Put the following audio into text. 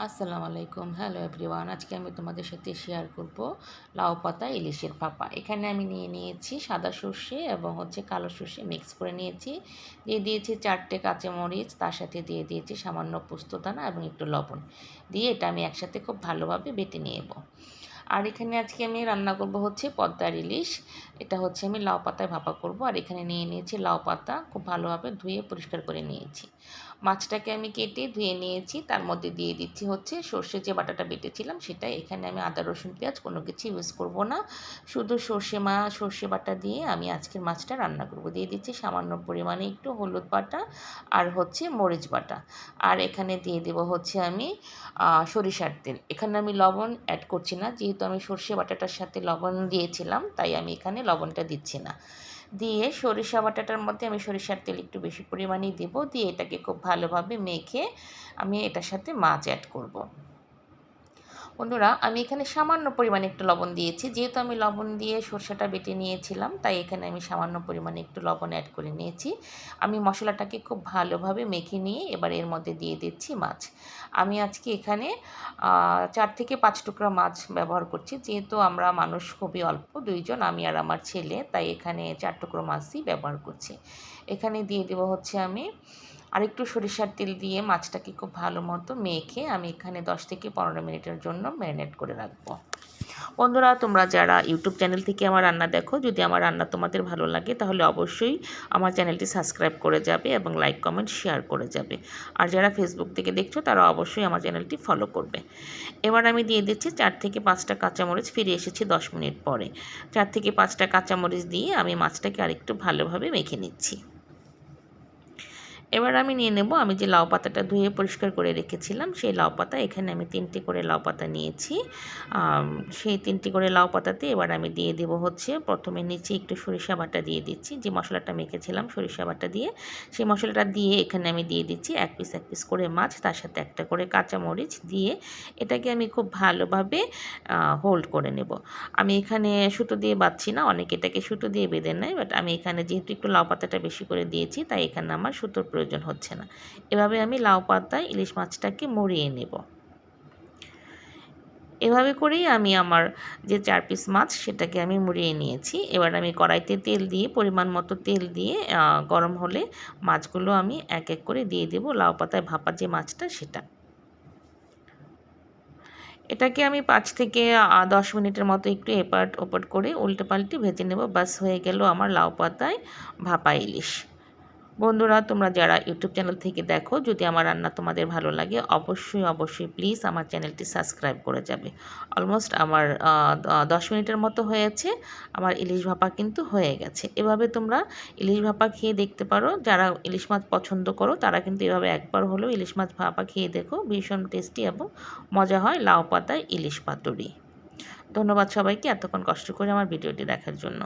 আসসালামু আলাইকুম। Hello everyone. আজকে আমি তোমাদের সাথে শেয়ার করব লাউ পাতা ইলিশের ভাপা। এখানে আমি নিয়ে নিয়েছি সাদা সর্ষে এবং কালো সর্ষে মিক্স করে নিয়েছি। দিয়ে দিয়েছি 4টে কাঁচামরিচ, তার সাথে দিয়ে দিয়েছি সামান্য পোস্তদানা এবং একটু লবণ। দিয়ে এটা আমি একসাথে খুব ভালোভাবে বেটে নেব। আর এখানে আজকে আমি রান্না করব পদ্মার ইলিশ। এটা আমি লাউ পাতায় ভাপা করব। আর এখানে নিয়ে নিয়েছি লাউ পাতা, খুব ভালোভাবে ধুয়ে পরিষ্কার করে নিয়েছি। মাছটাকে আমি কেটে ধুয়ে নিয়েছি, তার মধ্যে দিয়ে দিচ্ছি সর্ষে যে বাটাটা বেটেছিলাম সেটাই। এখানে আমি আদা রসুন পেঁয়াজ কোনো কিছু ইউজ করব না, শুধু সর্ষে বাটা দিয়ে আমি আজকের মাছটা রান্না করব। দিয়ে দিচ্ছি সামান্য পরিমাণে একটু হলুদ বাটা আর মরিচ বাটা। আর এখানে দিয়ে দেবো আমি সরিষার তেল। এখানে আমি লবণ অ্যাড করছি না, যেহেতু আমি সর্ষে বাটাটার সাথে লবণ দিয়েছিলাম, তাই আমি এখানে লবণটা দিচ্ছি না। দিয়ে সরিষা বাটাটার মধ্যে আমি সরিষার তেল একটু বেশি পরিমাণেই দেব। দিয়ে এটাকে খুব ভালোভাবে মেখে আমি এটার সাথে মাছ অ্যাড করব। বন্ধুরা, আমি এখানে সামান্য পরিমাণে একটু লবণ দিয়েছি, যেহেতু আমি লবণ দিয়ে সরষেটা বেটে নিয়েছিলাম, তাই এখানে আমি সামান্য পরিমাণে একটু লবণ অ্যাড করে নিয়েছি। আমি মশলাটাকে খুব ভালোভাবে মেখে নিয়ে এবার এর মধ্যে দিয়ে দিচ্ছি মাছ। আমি আজকে এখানে 4 থেকে 5 টুকরা মাছ ব্যবহার করছি, যেহেতু আমরা মানুষ খুবই অল্প, 2 জন, আমি আর আমার ছেলে, তাই এখানে 4 টুকরো মাছই ব্যবহার করছি। এখানে দিয়ে দেবো আমি আরেকটু সরিষার তেল দিয়ে মাছটাকে খুব ভালো মতো মেখে আমি এখানে 10 থেকে 15 মিনিটের জন্য ম্যারিনেট করে রাখবো। বন্ধুরা, তোমরা যারা ইউটিউব চ্যানেল থেকে আমার রান্না দেখো, যদি আমার রান্না তোমাদের ভালো লাগে তাহলে অবশ্যই আমার চ্যানেলটি সাবস্ক্রাইব করে যাবে এবং লাইক কমেন্ট শেয়ার করে যাবে। আর যারা ফেসবুক থেকে দেখছো তারা অবশ্যই আমার চ্যানেলটি ফলো করবে। এবার আমি দিয়ে দিচ্ছি 4 থেকে 5টা কাঁচামরিচ। ফিরে এসেছি 10 মিনিট পরে। 4 থেকে 5টা কাঁচামরিচ দিয়ে আমি মাছটাকে আরেকটু ভালোভাবে মেখে নিচ্ছি। এবার আমি নিয়ে নেব আমি যে লাউ পাতাটা ধুয়ে পরিষ্কার করে রেখেছিলাম, সেই লাউ পাতা। এখানে আমি 3টে করে লাউ পাতা নিয়েছি। সেই 3টে করে লাউ পাতাতে এবার আমি দিয়ে দেবো প্রথমে নিচে একটু সরিষা বাটা দিয়ে দিচ্ছি, যে মশলাটা মেখেছিলাম সরিষা বাটা দিয়ে। সেই মশলাটা দিয়ে এখানে আমি দিয়ে দিচ্ছি এক পিস করে মাছ, তার সাথে একটা করে কাঁচামরিচ দিয়ে এটাকে আমি খুব ভালোভাবে হোল্ড করে নেব। আমি এখানে সুতো দিয়ে বাঁধছি না, অনেকে এটাকে সুতো দিয়ে বেঁধে নেয়, বাট আমি এখানে যেহেতু একটু লাউ পাতাটা বেশি করে দিয়েছি, তাই এখানে আমার সুতোর প্রয়োজন হচ্ছে না। এভাবে আমি লাউ পাতায় ইলিশ মাছটাকে মুড়িয়ে নেব। এভাবে করেই আমি আমার যে 4 পিস মাছ সেটাকে আমি মুড়িয়ে নিয়েছি। এবার আমি কড়াইতে তেল দিয়ে, পরিমাণ মতো তেল দিয়ে গরম হলে মাছগুলো আমি এক এক করে দিয়ে দেব লাউ পাতায় ভাপা যে মাছটা সেটা। এটাকে আমি 5 থেকে 10 মিনিটের মতো একটু এপাট ওপাট করে উল্টে পাল্টে ভেজে নেব। বাস, হয়ে গেল আমার লাউ পাতায় ভাপা ইলিশ। বন্ধুরা, তোমরা যারা ইউটিউব চ্যানেল থেকে দেখো, যদি আমার রান্না তোমাদের ভালো লাগে অবশ্যই প্লিজ আমার চ্যানেলটি সাবস্ক্রাইব করে যাবে। অলমোস্ট আমার 10 মিনিটের মতো হয়েছে, আমার ইলিশ ভাপা কিন্তু হয়ে গেছে। এভাবে তোমরা ইলিশ ভাপা খেয়ে দেখতে পারো। যারা ইলিশ মাছ পছন্দ করো তারা কিন্তু এভাবে একবার হলেও ইলিশ মাছ ভাপা খেয়ে দেখো, ভীষণ টেস্টি এবং মজা হয় লাউ পাতায় ইলিশ পাতুরি। ধন্যবাদ সবাইকে এতক্ষণ কষ্ট করে আমার ভিডিওটি দেখার জন্য।